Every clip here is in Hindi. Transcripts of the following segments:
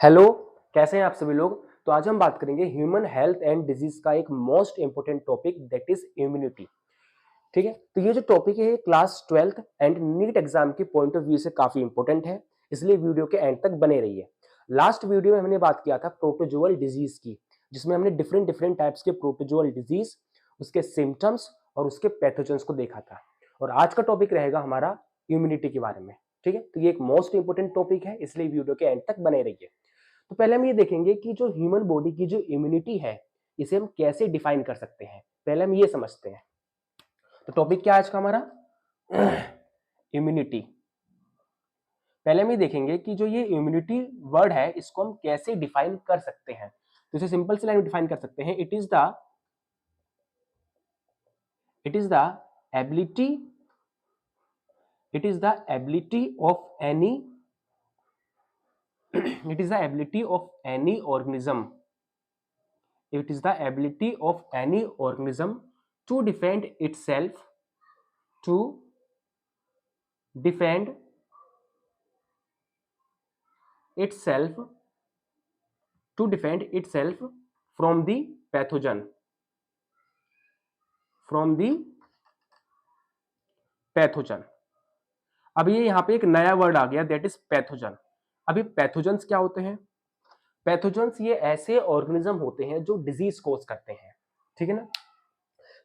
हेलो, कैसे हैं आप सभी लोग। तो आज हम बात करेंगे ह्यूमन हेल्थ एंड डिजीज का एक most important topic that is immunity. ठीक है, तो ये जो टॉपिक है class 12th and NEET exam के पॉइंट ऑफ व्यू से काफी इंपॉर्टेंट है, इसलिए वीडियो के एंड तक बने रहिए। लास्ट वीडियो में हमने बात किया था प्रोटोजोअल डिजीज की, जिसमें हमने डिफरेंट डिफरेंट टाइप्स के प्रोटोजोअल डिजीज, उसके सिम्टम्स और उसके पैथोजेंस को देखा था। और आज का टॉपिक रहेगा हमारा इम्यूनिटी के बारे में। ठीक है, तो ये एक मोस्ट इंपोर्टेंट टॉपिक है, इसलिए वीडियो के एंड तक बने रहिए। तो पहले हम ये देखेंगे कि जो ह्यूमन बॉडी की जो इम्यूनिटी है, इसे हम कैसे डिफाइन कर सकते हैं। पहले हम ये समझते हैं। तो टॉपिक क्या है आज का हमारा? इम्यूनिटी। पहले हम ये देखेंगे कि जो ये इम्यूनिटी वर्ड है, इसको हम कैसे डिफाइन कर सकते हैं। तो इसे सिंपल सी लाइन में डिफाइन कर सकते हैं। It is the ability it is the ability of any it is the ability of any organism it is the ability of any organism to defend itself from the pathogen from the pathogen. अब ये यहाँ पे एक नया वर्ड आ गया, दैट इज पैथोजन। अभी पैथोजन्स क्या होते हैं? पैथोजन्स ये ऐसे ऑर्गेनिज्म होते हैं जो डिजीज कोज करते हैं। ठीक है ना।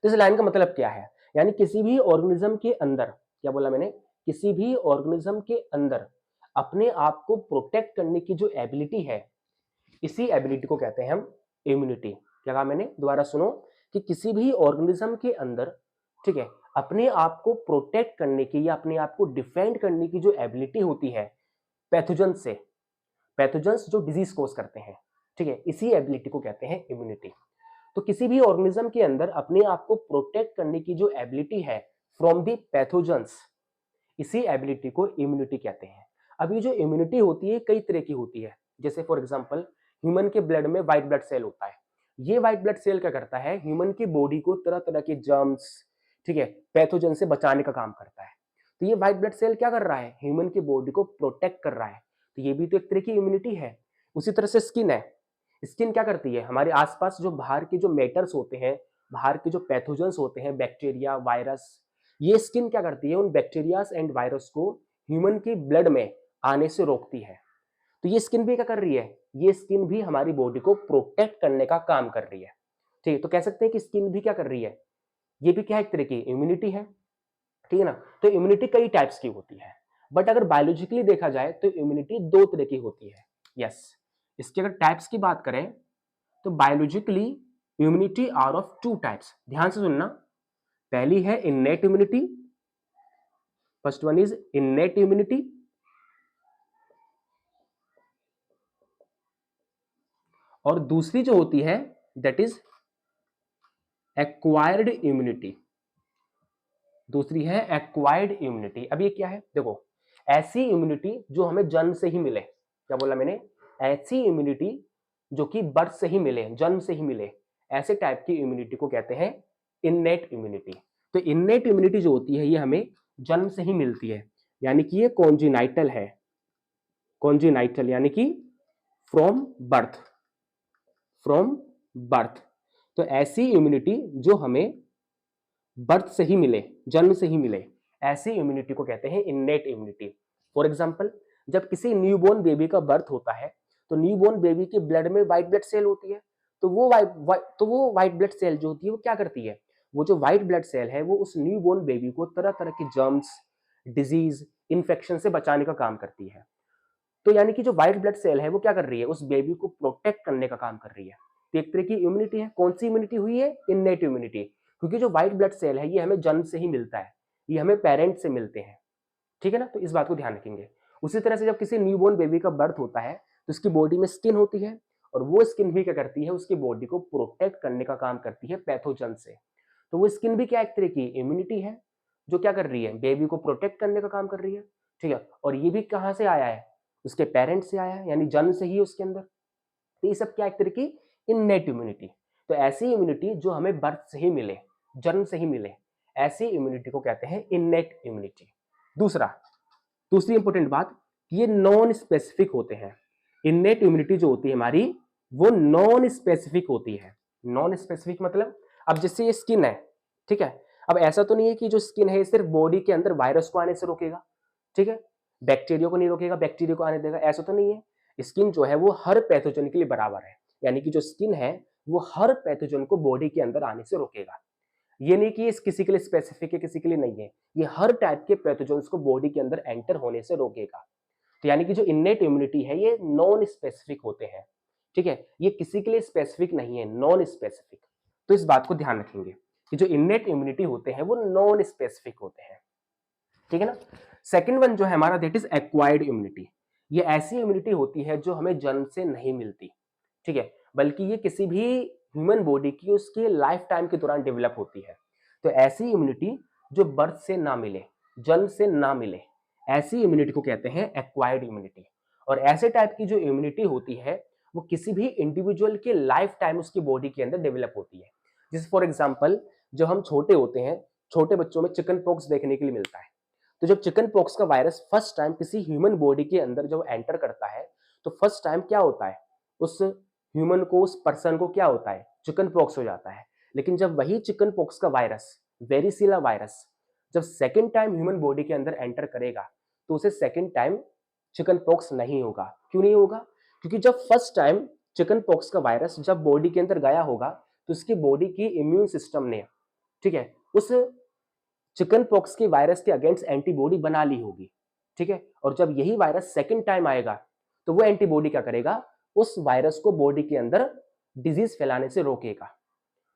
तो इस लाइन का मतलब क्या है? यानी किसी भी ऑर्गेनिज्म के अंदर, क्या बोला मैंने, किसी भी ऑर्गेनिज्म के अंदर अपने आप को प्रोटेक्ट करने की जो एबिलिटी है, इसी एबिलिटी को कहते हैं हम इम्यूनिटी। क्या कहा मैंने? दोबारा सुनो, कि किसी भी ऑर्गेनिज्म के अंदर, ठीक है, अपने आप को प्रोटेक्ट करने की या अपने आप को डिफेंड करने की जो एबिलिटी होती है पैथोजन से, पैथोजन्स जो डिजीज कोज करते हैं, ठीक है, इसी एबिलिटी को कहते हैं इम्यूनिटी। तो किसी भी ऑर्गेनिज्म के अंदर अपने आप को प्रोटेक्ट करने की जो एबिलिटी है फ्रॉम दी पैथोजन्स, इसी एबिलिटी को इम्यूनिटी कहते हैं। अब ये जो इम्यूनिटी होती है कई तरह की होती है। जैसे फॉर एग्जांपल ह्यूमन के ब्लड में व्हाइट ब्लड सेल होता है। ये व्हाइट ब्लड सेल क्या करता है? ह्यूमन की बॉडी को तरह तरह के जर्म्स, ठीक है, पैथोजन से बचाने का काम करता है। तो ये व्हाइट ब्लड सेल क्या कर रहा है? ह्यूमन की बॉडी को प्रोटेक्ट कर रहा है। तो ये भी तो एक तरह की इम्यूनिटी है। उसी तरह से स्किन है। स्किन क्या करती है? हमारे आसपास जो बाहर के जो मैटर्स होते हैं, बाहर के जो पैथोजन्स होते हैं, बैक्टीरिया, वायरस, ये स्किन क्या करती है? उन बैक्टीरियाज एंड वायरस को ह्यूमन की ब्लड में आने से रोकती है। तो ये स्किन भी क्या कर रही है? ये स्किन भी हमारी बॉडी को प्रोटेक्ट करने का काम कर रही है। ठीक है, तो कह सकते हैं कि स्किन भी क्या कर रही है? ये भी क्या एक तरह की इम्यूनिटी है। ठीक है ना। तो इम्यूनिटी कई टाइप्स की होती है, बट अगर बायोलॉजिकली देखा जाए तो इम्यूनिटी दो तरह की होती है। यस, इसके अगर टाइप्स की बात करें तो biologically immunity are of two types. ध्यान से सुनना। पहली है innate immunity. First one is innate immunity, और दूसरी जो होती है दैट इज एक्वायर्ड इम्यूनिटी। दूसरी है एक्वायर्ड इम्यूनिटी। अब ये क्या है? देखो, ऐसी इम्यूनिटी जो हमें जन्म से ही मिले। क्या बोला मैंने? ऐसी इम्यूनिटी जो कि बर्थ से ही मिले, जन्म से ही मिले, ऐसे टाइप की इम्यूनिटी को कहते हैं इननेट इम्यूनिटी। तो इननेट इम्यूनिटी जो होती है ये हमें जन्म से ही मिलती है, यानी कि ये कॉन्जिनाइटल है। कॉन्जिनाइटल यानी कि फ्रॉम बर्थ, फ्रॉम बर्थ। तो ऐसी इम्यूनिटी जो हमें बर्थ से ही मिले, जन्म से ही मिले, ऐसी इम्यूनिटी को कहते हैं इननेट इम्यूनिटी। फॉर एग्जांपल, जब किसी न्यूबॉर्न बेबी का बर्थ होता है तो न्यूबॉर्न बेबी के ब्लड में व्हाइट ब्लड सेल होती है। तो वो व्हाइट ब्लड सेल जो होती है वो क्या करती है? वो जो व्हाइट ब्लड सेल है वो उस न्यूबॉर्न बेबी को तरह तरह के जर्म्स, डिजीज, इन्फेक्शन से बचाने का काम करती है। तो यानी कि जो व्हाइट ब्लड सेल है वो क्या कर रही है? उस बेबी को प्रोटेक्ट करने का काम कर रही है। तो एक तरह की इम्यूनिटी है। कौन सी इम्यूनिटी हुई है? Innate immunity. क्योंकि जो व्हाइट ब्लड सेल है ये हमें जन्म से ही मिलता है, ये हमें पेरेंट से मिलते हैं। ठीक है ना। तो इस बात को ध्यान रखेंगे। उसी तरह से जब किसी न्यूबॉर्न बेबी का बर्थ होता है तो उसकी बॉडी में स्किन होती है, और वो स्किन भी क्या करती है? उसकी बॉडी को प्रोटेक्ट करने का काम करती है पैथोजन से। तो वो स्किन भी क्या एक तरह की इम्यूनिटी है, जो क्या कर रही है? बेबी को प्रोटेक्ट करने का काम कर रही है। ठीक है, और ये भी कहाँ से आया है? उसके पेरेंट्स से आया है, यानी जन्म से ही उसके अंदर। तो ये सब क्या एक तरह की इननेट इम्यूनिटी। तो ऐसी इम्यूनिटी जो हमें बर्थ से ही मिले, जन्म से ही मिले, ऐसी इम्यूनिटी को कहते हैं इननेट इम्यूनिटी। दूसरी इंपॉर्टेंट बात, ये नॉन स्पेसिफिक होते हैं। इन्नेट इम्यूनिटी जो होती है हमारी वो नॉन स्पेसिफिक होती है। नॉन स्पेसिफिक मतलब, अब जैसे ये स्किन है, ठीक है, अब ऐसा तो नहीं है कि जो स्किन है सिर्फ बॉडी के अंदर वायरस को आने से रोकेगा, ठीक है, बैक्टीरिया को नहीं रोकेगा, बैक्टीरिया को आने देगा, ऐसा तो नहीं है। स्किन जो है वो हर पैथोजन के लिए बराबर है, यानी कि जो स्किन है वो हर पैथोजन को बॉडी के अंदर आने से रोकेगा। ये नहीं कि इस किसी के लिए स्पेसिफिक है किसी के लिए नहीं है, ये हर टाइप के पैथोजन्स को बॉडी के अंदर एंटर होने से रोकेगा। तो यानी कि जो इन्नेट इम्यूनिटी है ये नॉन स्पेसिफिक होते हैं, ठीक है, ये किसी के लिए स्पेसिफिक नहीं है, नॉन स्पेसिफिक। तो इस बात को ध्यान रखेंगे कि जो इन्नेट इम्यूनिटी होते हैं वो नॉन स्पेसिफिक होते हैं, ठीक है ना। सेकंड वन जो है हमारा दैट इज एक्वायर्ड इम्यूनिटी। ये ऐसी इम्यूनिटी होती है जो हमें जन्म से नहीं मिलती, ठीक है, बल्कि ये किसी भी ह्यूमन बॉडी की उसकी लाइफ टाइम के दौरान डेवलप होती है। तो ऐसी इम्यूनिटी जो बर्थ से ना मिले, जन्म से ना मिले, ऐसी इम्यूनिटी को कहते हैं एक्वायर्ड इम्यूनिटी। और ऐसे टाइप की जो इम्यूनिटी होती है वो किसी भी इंडिविजुअल के लाइफ टाइम उसकी बॉडी के अंदर डेवलप होती है। जैसे फॉर एग्जाम्पल जब हम छोटे होते हैं, छोटे बच्चों में चिकन पॉक्स देखने के लिए मिलता है। तो जब चिकन पॉक्स का वायरस फर्स्ट टाइम किसी ह्यूमन बॉडी के अंदर जब एंटर करता है तो फर्स्ट टाइम क्या होता है, उस ह्यूमन को, उस पर्सन को क्या होता है, चिकन पॉक्स हो जाता है। लेकिन जब वही चिकन पॉक्स का वायरस, वेरिसिला वायरस, जब सेकेंड टाइम ह्यूमन बॉडी के अंदर एंटर करेगा तो उसे सेकेंड टाइम चिकन पॉक्स नहीं होगा। क्यों नहीं होगा? क्योंकि जब फर्स्ट टाइम चिकन पॉक्स का वायरस जब बॉडी के अंदर गया होगा तो उसकी बॉडी की इम्यून सिस्टम ने, ठीक है, उस चिकन पॉक्स के वायरस के अगेंस्ट एंटीबॉडी बना ली होगी, ठीक है। और जब यही वायरस सेकेंड टाइम आएगा तो वो एंटीबॉडी क्या करेगा, उस वायरस को बॉडी के अंदर डिजीज फैलाने से रोकेगा।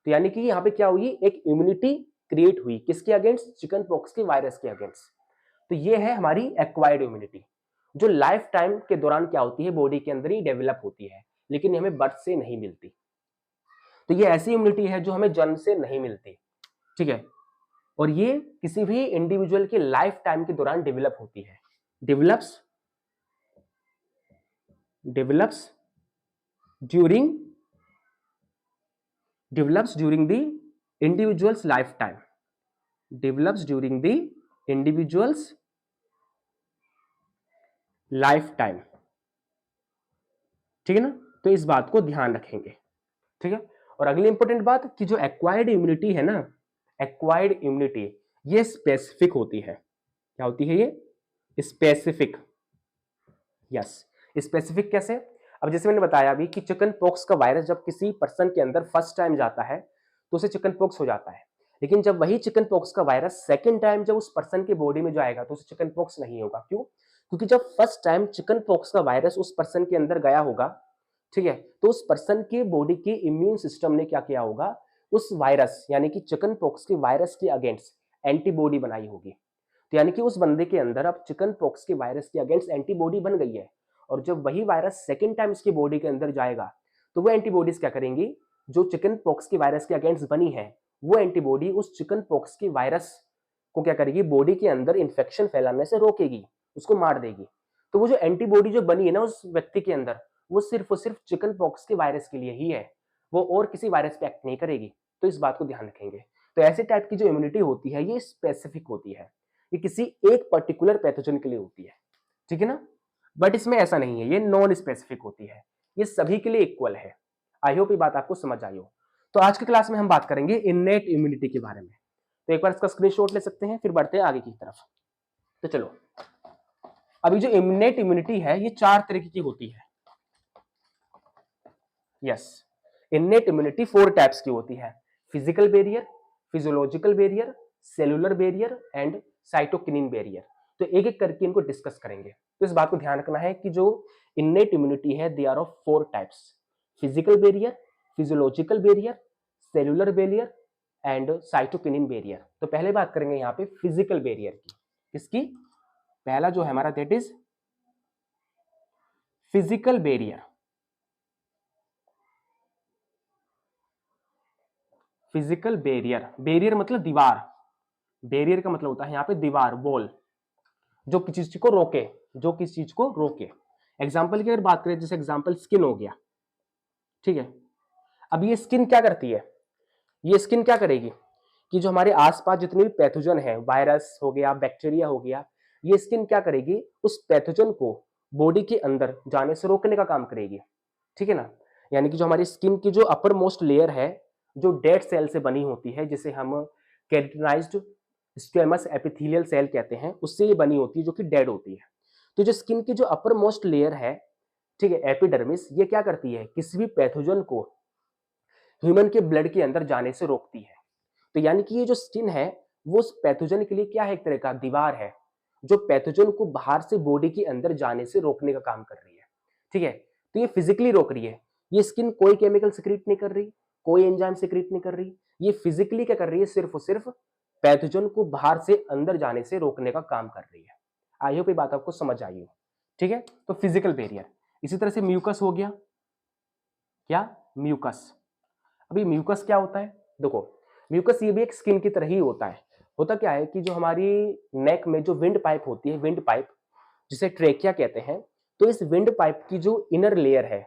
तो यानी कि यहाँ पे क्या हुई, एक इम्यूनिटी क्रिएट हुई किसके अगेंस्ट, चिकन पॉक्स के वायरस के अगेंस्ट। तो ये है हमारी एक्वायर्ड इम्यूनिटी जो लाइफ टाइम के दौरान क्या होती है, बॉडी के अंदर ही डेवलप होती है, लेकिन हमें बर्थ से नहीं मिलती। तो ये ऐसी इम्यूनिटी है जो हमें जन्म से नहीं मिलती, ठीक है, और ये किसी भी इंडिविजुअल के लाइफ टाइम के दौरान डेवलप होती है। Develops during the individuals life time, develops during the individuals life time, ठीक है ना। तो इस बात को ध्यान रखेंगे, ठीक है। और अगली इंपॉर्टेंट बात कि जो एक्वायर्ड इम्यूनिटी है ना, एक्वायर्ड इम्यूनिटी ये स्पेसिफिक होती है। क्या होती है ये? स्पेसिफिक। यस, स्पेसिफिक कैसे? अब जैसे मैंने बताया अभी कि चिकन पॉक्स का वायरस जब किसी पर्सन के अंदर फर्स्ट टाइम जाता है तो उसे चिकन पॉक्स हो जाता है। लेकिन जब वही चिकन पॉक्स का वायरस सेकेंड टाइम जब उस पर्सन के बॉडी में जाएगा तो उसे चिकन पॉक्स नहीं होगा। क्यों? क्योंकि जब फर्स्ट टाइम चिकन पॉक्स का वायरस उस पर्सन के अंदर गया होगा, ठीक है, तो उस पर्सन के बॉडी के इम्यून सिस्टम ने क्या किया होगा, उस वायरस यानी कि चिकन पॉक्स के वायरस के अगेंस्ट एंटीबॉडी बनाई होगी। तो यानी कि उस बंदे के अंदर अब चिकन पॉक्स के वायरस के अगेंस्ट एंटीबॉडी बन गई है। और जब वही वायरस सेकेंड टाइम उसकी बॉडी के अंदर जाएगा तो वो एंटीबॉडीज क्या करेंगी, जो चिकन पॉक्स के वायरस के अगेंस्ट बनी है वो एंटीबॉडी उस चिकन पॉक्स के वायरस को क्या करेगी, बॉडी के अंदर इंफेक्शन फैलाने से रोकेगी, उसको मार देगी। तो वो जो एंटीबॉडी जो बनी है ना उस व्यक्ति के अंदर, वो सिर्फ चिकन पॉक्स के वायरस के लिए ही है, वो और किसी वायरस पे एक्ट नहीं करेगी। तो इस बात को ध्यान रखेंगे। तो ऐसे टाइप की जो इम्यूनिटी होती है ये स्पेसिफिक होती है, ये किसी एक पर्टिकुलर पैथोजन के लिए होती है, ठीक है ना। बट इसमें ऐसा नहीं है, ये नॉन स्पेसिफिक होती है, ये सभी के लिए इक्वल है। आई होप ये बात आपको समझ आई हो। तो आज की क्लास में हम बात करेंगे इननेट इम्यूनिटी के बारे में। तो एक बार इसका स्क्रीनशॉट ले सकते हैं, फिर बढ़ते हैं आगे की तरफ। तो चलो, अभी जो इननेट इम्यूनिटी है ये 4 तरीके की होती है। यस, इननेट इम्यूनिटी 4 टाइप्स की होती है, physical barrier, physiological barrier, cellular barrier and cytokinin barrier. तो एक एक करके इनको डिस्कस करेंगे। तो इस बात को ध्यान रखना है कि जो इननेट इम्यूनिटी है they are of 4 types, physical barrier, physiological barrier, cellular barrier and cytokinin barrier. तो पहले बात करेंगे यहाँ पे फिजिकल बैरियर की। किसकी? पहला जो है हमारा that is physical barrier. Physical barrier, barrier मतलब दीवार, बैरियर का मतलब होता है यहाँ पे दीवार, वॉल, जो किसी चीज को रोके, जो किसी चीज को रोके। एग्जाम्पल की अगर बात करें, जैसे एग्जाम्पल स्किन हो गया, ठीक है। अब ये स्किन क्या करती है, ये स्किन क्या करेगी कि जो हमारे आसपास जितने भी पैथोजन है, वायरस हो गया, बैक्टीरिया हो गया, ये स्किन क्या करेगी, उस पैथोजन को बॉडी के अंदर जाने से रोकने का काम करेगी, ठीक है ना। यानी कि जो हमारी स्किन की जो अपर मोस्ट लेयर है, जो डेड सेल से बनी होती है, जिसे हम केराटिनाइज्ड स्क्वेमस एपिथेलियल सेल कहते हैं, उससे ये बनी होती है, जो कि डेड होती है। तो जो स्किन की जो अपर मोस्ट लेयर है, ठीक है, एपिडर्मिस, ये क्या करती है, किसी भी पैथोजन को ह्यूमन के ब्लड के अंदर जाने से रोकती है। तो यानी कि ये जो स्किन है, वो उस पैथोजन के लिए क्या है, एक तरह का दीवार है, जो पैथोजन को बाहर से बॉडी के अंदर जाने से रोकने का काम कर रही है, ठीक है। तो ये फिजिकली रोक रही है, ये स्किन कोई केमिकल सिक्रीट नहीं कर रही, कोई एंजाइम सिक्रीट नहीं कर रही, ये फिजिकली क्या कर रही है, सिर्फ और सिर्फ पैथोजन को बाहर से अंदर जाने से रोकने का काम कर रही है। आई होप ये बात आपको समझ आई हो, ठीक है। तो फिजिकल बैरियर। इसी तरह से म्यूकस हो गया, क्या, म्यूकस। अभी म्यूकस क्या होता है, देखो, म्यूकस ये भी एक स्किन की तरह ही होता है। होता क्या है कि जो हमारी नेक में जो विंड पाइप होती है, विंड पाइप, जिसे ट्रेकिया कहते हैं, तो इस विंड पाइप की जो इनर लेयर है,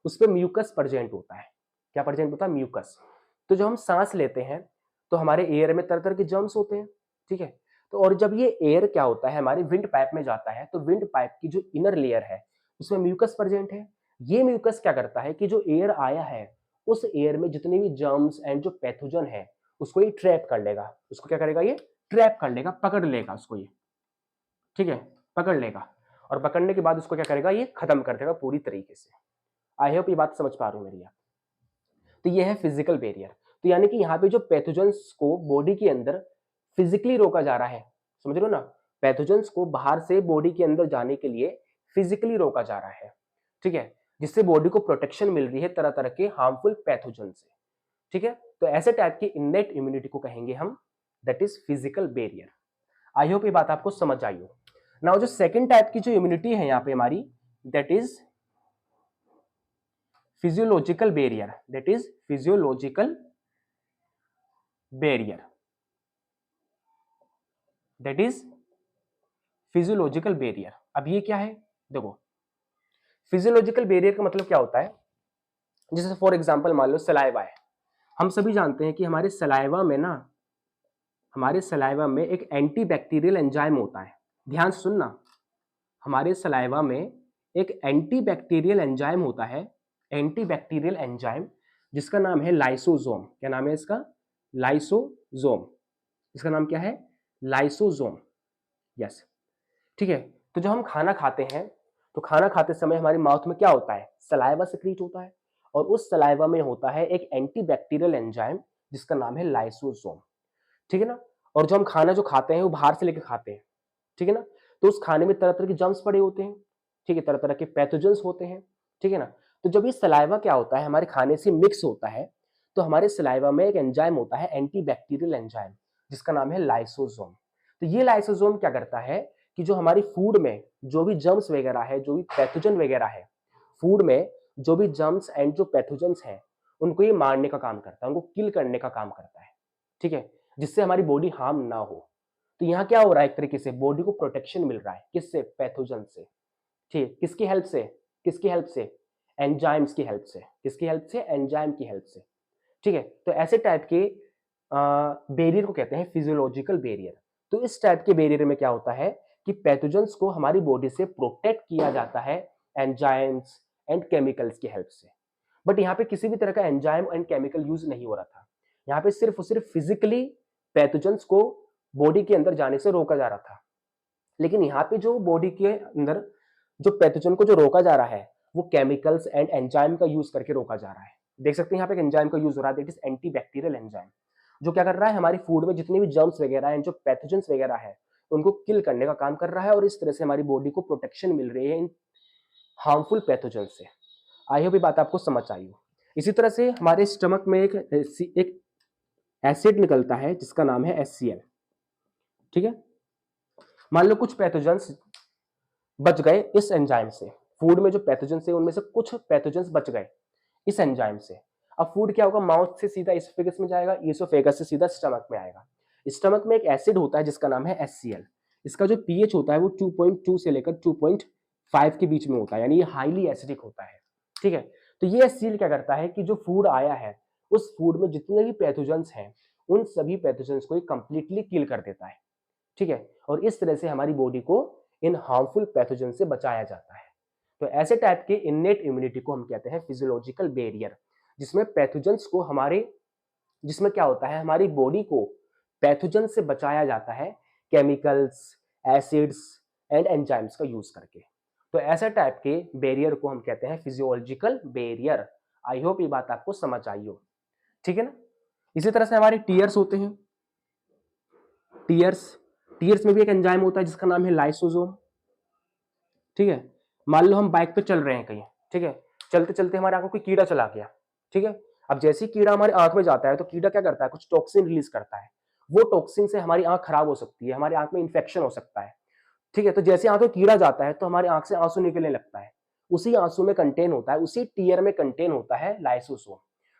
उस पे म्यूकस प्रेजेंट होता है। क्या प्रेजेंट होता है, म्यूकस। तो जब हम सांस लेते हैं, तो हमारे एयर में तरह तरह के जर्म्स होते हैं, ठीक है। तो और जब ये एयर क्या होता है, हमारे विंड पाइप में जाता है, तो विंड पाइप की जो इनर लेयर है, उसमें म्यूकस प्रेजेंट है। ये म्यूकस क्या करता है कि जो एयर आया है, उस एयर में जितने भी जर्म्स एंड जो पैथोजन है, उसको ये ट्रैप कर लेगा। उसको क्या करेगा, ये ट्रैप कर लेगा, पकड़ लेगा उसको ये, ठीक है, पकड़ लेगा। और पकड़ने के बाद उसको क्या करेगा, ये खत्म कर देगा पूरी तरीके से। आई होप ये बात समझ पा रहे हो मेरी आप। तो ये है फिजिकल बैरियर। तो यानी कि यहाँ पे जो पैथोजेंस को बॉडी के अंदर फिजिकली रोका जा रहा है, समझ रहे हो ना, पैथोजेंस को बाहर से बॉडी के अंदर जाने के लिए फिजिकली रोका जा रहा है, ठीक है, जिससे बॉडी को प्रोटेक्शन मिल रही है तरह तरह के हार्मफुल पैथोजन से, ठीक है। तो ऐसे टाइप की इननेट इम्यूनिटी को कहेंगे हम, that is physical barrier. I hope ये बात आपको समझ आई हो। नाउ जो सेकंड टाइप की जो इम्यूनिटी है यहाँ पे हमारी, that is physiological barrier, that is physiological barrier, that is physiological barrier. अब ये क्या है, देखो, फिजियोलॉजिकल बैरियर का मतलब क्या होता है, जैसे फॉर एग्जांपल मान लो सलाइवा है। हम सभी जानते हैं कि हमारे सलाइवा में ना, हमारे सलाइवा में एक एंटीबैक्टीरियल एंजाइम होता है। ध्यान से सुनना, हमारे सलाइवा में एक एंटीबैक्टीरियल एंजाइम होता है, एंटीबैक्टीरियल एंजाइम, जिसका नाम है लाइसोसोम। क्या नाम है इसका, लाइसोसोम। इसका नाम क्या है, लाइसोसोम, यस, ठीक है। तो जब हम खाना खाते हैं, तो खाना खाते समय हमारे माउथ में क्या होता है, सलाइवा सिक्रीट होता है, और उस सलाइवा में होता है एक एंटीबैक्टीरियल एंजाइम, जिसका नाम है लाइसोसोम, ठीक है ना। और जो हम खाना जो खाते हैं वो बाहर से लेके खाते हैं, ठीक है ना, तो उस खाने में तरह तरह के जर्म्स पड़े होते हैं, ठीक है, तरह तरह के पैथोजेंस होते हैं, ठीक है ना। तो जब ये सलाइवा क्या होता है, हमारे खाने से मिक्स होता है, तो हमारे सलाइवा में एक एंजाइम होता है, एंटीबैक्टीरियल एंजाइम, जिसका नाम है लाइसोसोम। तो ये लाइसोसोम क्या करता है कि जो हमारी फूड में जो भी जर्म्स वगैरह है, जो भी पैथोजन वगैरह है, फूड में जो भी जर्म्स एंड जो पैथोजेंस हैं, उनको ये मारने का काम करता है, उनको किल करने का काम करता है, ठीक है, जिससे हमारी बॉडी हार्म ना हो। तो यहाँ क्या हो रहा है, एक तरीके से बॉडी को प्रोटेक्शन मिल रहा है, किससे, पैथोजन से, ठीक, किसकी हेल्प से, किसकी हेल्प से, एंजाइम्स की हेल्प से, किसकी हेल्प से, एंजाइम की हेल्प से, ठीक है। तो ऐसे टाइप के बैरियर को कहते हैं फिजियोलॉजिकल बैरियर। तो इस टाइप के बैरियर में क्या होता है कि पैथोजेंस को हमारी बॉडी से प्रोटेक्ट किया जाता है एंजाइम्स एंड केमिकल्स की हेल्प से। बट यहाँ पे किसी भी तरह का एंजाइम एंड केमिकल यूज नहीं हो रहा था, यहाँ पे सिर्फ और सिर्फ फिजिकली पैथोजेंस को बॉडी के अंदर जाने से रोका जा रहा था। लेकिन यहाँ पे जो बॉडी के अंदर जो पैथोजन को जो रोका जा रहा है, वो केमिकल्स एंड एंजाइम का यूज करके रोका जा रहा है। देख सकते हैं यहाँ पे एक एंजाइम का यूज हो रहा है, दैट इज एंटीबैक्टीरियल एंजाइम, जो क्या कर रहा है, हमारी फूड में जितने भी जर्म्स वगैरह हैं, जो पैथोजेंस वगैरह है, उनको किल करने का काम कर रहा है, और इस तरह से हमारी बॉडी को प्रोटेक्शन मिल रही है इन हार्मफुल पैथोजन से। आई होप ये बात आपको समझ आई हो। इसी तरह से हमारे स्टमक में एक एसिड निकलता है, जिसका नाम है HCl, ठीक है। मान लो कुछ पैथोजेंस बच गए इस एंजाइम से, फूड में जो पैथोजेंस है उनमें से कुछ पैथोजेंस बच गए इस एंजाइम से। अब फूड क्या होगा, माउथ से सीधा इसोफेगस में जाएगा, इसोफेगस से सीधा स्टमक में आएगा। स्टमक में एक एसिड होता है जिसका नाम है HCl। इसका जो पीएच होता है वो 2.2 से लेकर 2.5 के बीच में होता है, यानी ये हाईली एसिडिक होता है, ठीक है। तो ये HCl क्या करता है कि जो फूड आया है, उस फूड में जितने भी पैथोजेंस हैं, उन सभी पैथोजेंस को ये कंप्लीटली किल कर देता है, ठीक है। और इस तरह से हमारी बॉडी को इन हार्मफुल पैथोजन से बचाया जाता है। तो ऐसे टाइप के इननेट इम्यूनिटी को हम कहते हैं फिजियोलॉजिकल बैरियर, जिसमें पैथोजेंस को जिसमें क्या होता है, हमारी बॉडी को पैथोजन से बचाया जाता है केमिकल्स, एसिड्स एंड एंजाइम्स का यूज करके। तो ऐसे टाइप के बैरियर को हम कहते हैं फिजियोलॉजिकल बैरियर। आई होप ये बात आपको समझ आई हो, ठीक है ना। इसी तरह से हमारे टीयर्स होते हैं। टीयर्स में भी एक एंजाइम होता है जिसका नाम है लाइसोसोम, ठीक है। मान लो हम बाइक पे चल रहे हैं कहीं, ठीक है, चलते चलते हमारे आंख में कोई कीड़ा चला गया, ठीक है। अब जैसे ही कीड़ा हमारे आंख में जाता है तो कीड़ा क्या करता है, कुछ टॉक्सिन रिलीज करता है। वो टॉक्सिन से हमारी आंख खराब हो सकती है, हमारी आंख में इंफेक्शन हो सकता है, ठीक है। तो जैसे आंख में कीड़ा जाता है तो हमारी आंख से आंसू निकलने लगता है। उसी आंसू में कंटेन होता है, उसी टीयर में कंटेन होता है लाइसोसोम,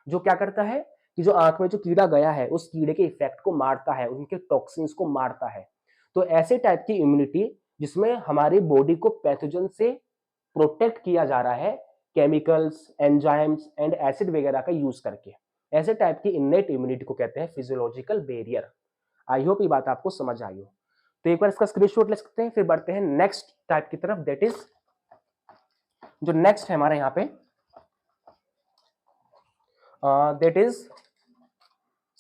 जो क्या करता है कि जो आंख में जो कीड़ा गया है उस कीड़े के इफेक्ट को मारता है, उनके टॉक्सिन्स को मारता है। तो ऐसे टाइप की इम्यूनिटी जिसमें हमारी बॉडी को पैथोजन से प्रोटेक्ट किया जा रहा है केमिकल्स, एंजाइम्स एंड एसिड वगैरह का यूज करके, ऐसे टाइप की इननेट इम्यूनिटी को कहते हैं फिजियोलॉजिकल बैरियर। आई होप ये बात आपको समझ आई हो। तो एक बार इसका स्क्रीनशॉट ले सकते हैं, फिर बढ़ते हैं नेक्स्ट टाइप की तरफ, दैट इज जो नेक्स्ट है हमारे यहाँ पे, that is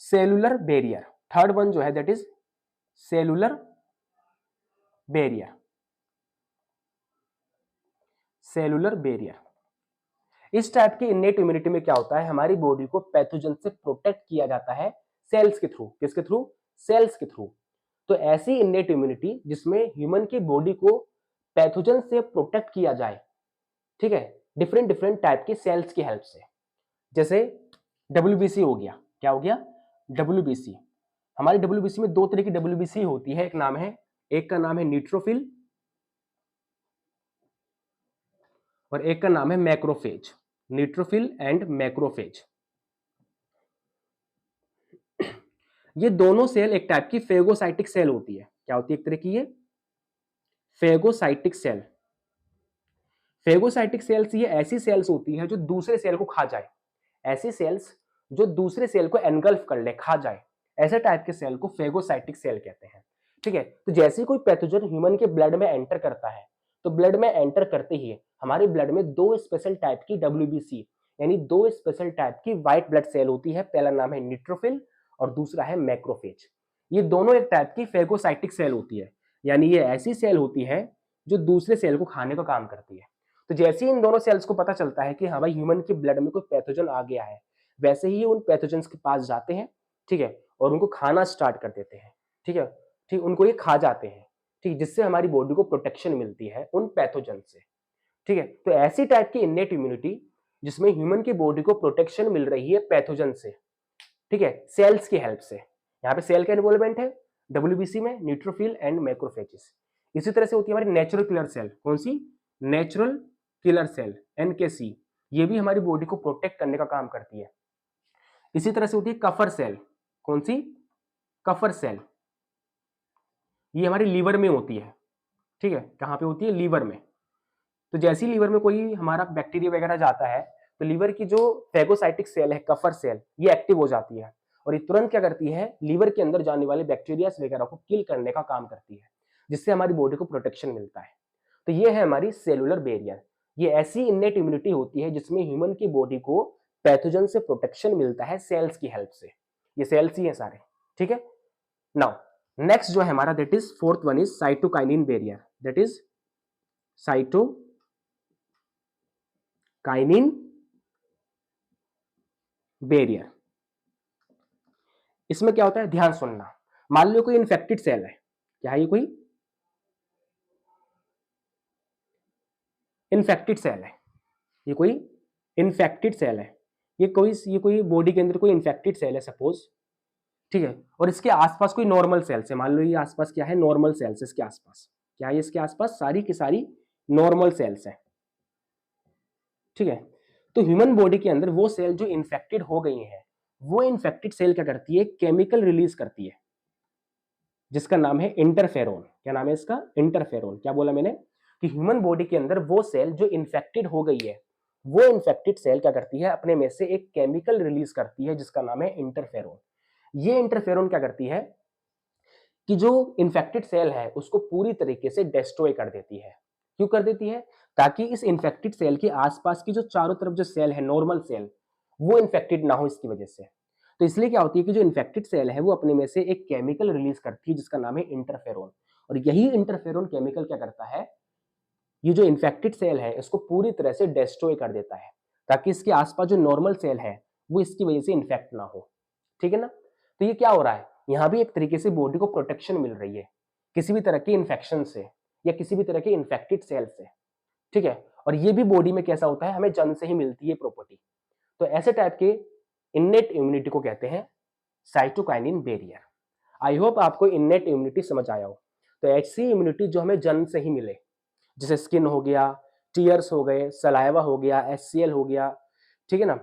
cellular barrier. Third one जो है that is cellular barrier. Cellular barrier इस टाइप की इननेट इम्यूनिटी में क्या होता है, हमारी बॉडी को पैथोजन से प्रोटेक्ट किया जाता है सेल्स के थ्रू। किसके थ्रू? सेल्स के थ्रू। तो ऐसी इननेट इम्यूनिटी जिसमें ह्यूमन की बॉडी को पैथोजन से प्रोटेक्ट किया जाए, ठीक है, डिफरेंट डिफरेंट टाइप की सेल्स की हेल्प से। जैसे डब्ल्यूबीसी हो गया, क्या हो गया? डब्ल्यूबीसी। हमारी डब्ल्यूबीसी में दो तरह की डब्ल्यूबीसी होती है, एक का नाम है न्यूट्रोफिल और एक का नाम है मैक्रोफेज। न्यूट्रोफिल एंड मैक्रोफेज, ये दोनों सेल एक टाइप की फेगोसाइटिक सेल होती है। क्या होती है? एक तरह की ये फेगोसाइटिक सेल। फेगोसाइटिक सेल्स ये ऐसी सेल्स होती है जो दूसरे सेल को खा जाए, ऐसी सेल्स जो दूसरे सेल को एनगल्फ कर ले, खा जाए, ऐसे टाइप के सेल को फेगोसाइटिक सेल कहते हैं, ठीक है। तो जैसे कोई पैथोजन ह्यूमन के ब्लड में एंटर करता है, तो ब्लड में एंटर करते ही हमारे ब्लड में दो स्पेशल टाइप की डब्ल्यूबीसी यानी दो स्पेशल टाइप की व्हाइट ब्लड सेल होती है। पहला नाम है न्यूट्रोफिल और दूसरा है मैक्रोफेज। ये दोनों एक टाइप की फेगोसाइटिक सेल होती है, यानी ये ऐसी सेल होती है जो दूसरे सेल को खाने का काम करती है। तो जैसे ही इन दोनों सेल्स को पता चलता है कि हाँ भाई ह्यूमन के ब्लड में कोई पैथोजन आ गया है, वैसे ही उन पैथोजेंस के पास जाते हैं, ठीक है, और उनको खाना स्टार्ट कर देते हैं, ठीक है, ठीक, उनको ये खा जाते हैं, ठीक, जिससे हमारी बॉडी को प्रोटेक्शन मिलती है उन पैथोजन से, ठीक है। तो ऐसी टाइप की इननेट इम्यूनिटी जिसमें ह्यूमन की बॉडी को प्रोटेक्शन मिल रही है पैथोजन से, ठीक है, सेल्स की हेल्प से। यहाँ पे सेल का इन्वॉल्वमेंट है डब्ल्यूबीसी में, न्यूट्रोफिल एंड मैक्रोफेजेस। इसी तरह से होती है हमारी नेचुरल किलर सेल। कौन सी? Natural killer cell, NKC. ये भी हमारी बॉडी को प्रोटेक्ट करने का काम करती है। इसी तरह से होती है कफर सेल। कौन सी? कफर सेल। ये हमारी लीवर में होती है, ठीक है। कहाँ पे होती है? लीवर में। तो जैसे ही लीवर में कोई हमारा बैक्टीरिया वगैरह जाता है तो लीवर की जो फेगोसाइटिक सेल है, कफर सेल, ये एक्टिव हो जाती है और ये तुरंत क्या करती है, लीवर के अंदर जाने वाले बैक्टीरिया वगैरह को किल करने का काम करती है, जिससे हमारी बॉडी को प्रोटेक्शन मिलता है। तो ये है हमारी सेलुलर बैरियर। ये ऐसी इननेट इम्यूनिटी होती है जिसमें ह्यूमन की बॉडी को पैथोजन से प्रोटेक्शन मिलता है सेल्स की हेल्प से। ये सेल्स ही है सारे, ठीक है। नाउ नेक्स्ट जो है हमारा, that is fourth one is cytokinin barrier. That is cytokinin barrier. इसमें क्या होता है, ध्यान सुनना। मान लो कोई इन्फेक्टेड सेल है, क्या है ये? कोई इन्फेक्टेड सेल है, ये कोई इन्फेक्टेड सेल है, ये कोई बॉडी के अंदर कोई इन्फेक्टेड सेल है सपोज, ठीक है। और इसके आसपास कोई नॉर्मल सेल्स है। मान लो ये आसपास क्या है? Normal sales. इसके आसपास क्या है? इसके आसपास सारी की सारी नॉर्मल सेल्स है, ठीक है। तो ह्यूमन बॉडी के अंदर वो सेल जो इन्फेक्टेड हो गई है, वो इन्फेक्टेड सेल क्या करती है? केमिकल रिलीज करती है जिसका नाम है इंटरफेरोन। क्या नाम है इसका? इंटरफेरोन। क्या बोला मैंने? कि ह्यूमन बॉडी के अंदर वो सेल जो इन्फेक्टेड हो गई है, वो इन्फेक्टेड सेल क्या करती है? अपने में से एक केमिकल रिलीज करती है जिसका नाम है इंटरफेरोन। ये इंटरफेरोन क्या करती है कि जो इन्फेक्टेड सेल है उसको पूरी तरीके से डिस्ट्रॉय कर देती है, क्यों कर देती है? ताकि इस इन्फेक्टेड सेल के आसपास की जो चारों तरफ जो सेल है, नॉर्मल सेल, वो इन्फेक्टेड ना हो इसकी वजह से। तो इसलिए क्या होती है कि जो इन्फेक्टेड सेल है वो अपने में से एक केमिकल रिलीज करती है जिसका नाम है इंटरफेरोन, और यही इंटरफेरोन केमिकल क्या करता है, ये जो इन्फेक्टेड सेल है इसको पूरी तरह से डिस्ट्रॉय कर देता है, ताकि इसके आसपास जो नॉर्मल सेल है वो इसकी वजह से इन्फेक्ट ना हो। ठीक है ना? तो ये क्या हो रहा है, यहाँ भी एक तरीके से बॉडी को प्रोटेक्शन मिल रही है किसी भी तरह के इन्फेक्शन से या किसी भी तरह के इन्फेक्टेड सेल से। ठीक है? और ये भी बॉडी में कैसा होता है, हमें जन्म से ही मिलती है प्रॉपर्टी। तो ऐसे टाइप के इन्नेट इम्यूनिटी को कहते हैं साइटोकाइनिन बैरियर। आई होप आपको इन्नेट इम्यूनिटी समझ आया हो। तो ऐसी इम्यूनिटी जो हमें जन्म से ही मिले, जैसे स्किन हो गया, टीयर्स हो गए, सलाइवा हो गया, एचसीएल हो गया, ठीक है ना,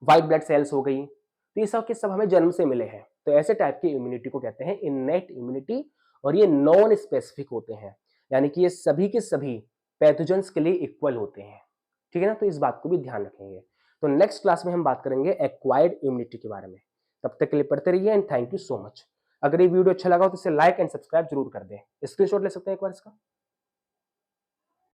व्हाइट ब्लड सेल्स हो गई, तो ये सब के सब हमें जन्म से मिले हैं। तो ऐसे टाइप की इम्यूनिटी को कहते हैं इन्नेट इम्यूनिटी, और ये नॉन स्पेसिफिक होते हैं, यानी कि ये सभी के सभी पैथोजेंस के लिए इक्वल होते हैं। ठीक है ना? तो इस बात को भी ध्यान रखेंगे। तो नेक्स्ट क्लास में हम बात करेंगे एक्वायर्ड इम्यूनिटी के बारे में। तब तक के लिए पढ़ते रहिए and thank you so much. अगर ये वीडियो अच्छा लगा हो तो इसे लाइक एंड सब्सक्राइब जरूर कर दें। स्क्रीनशॉट ले सकते हैं एक बार इसका।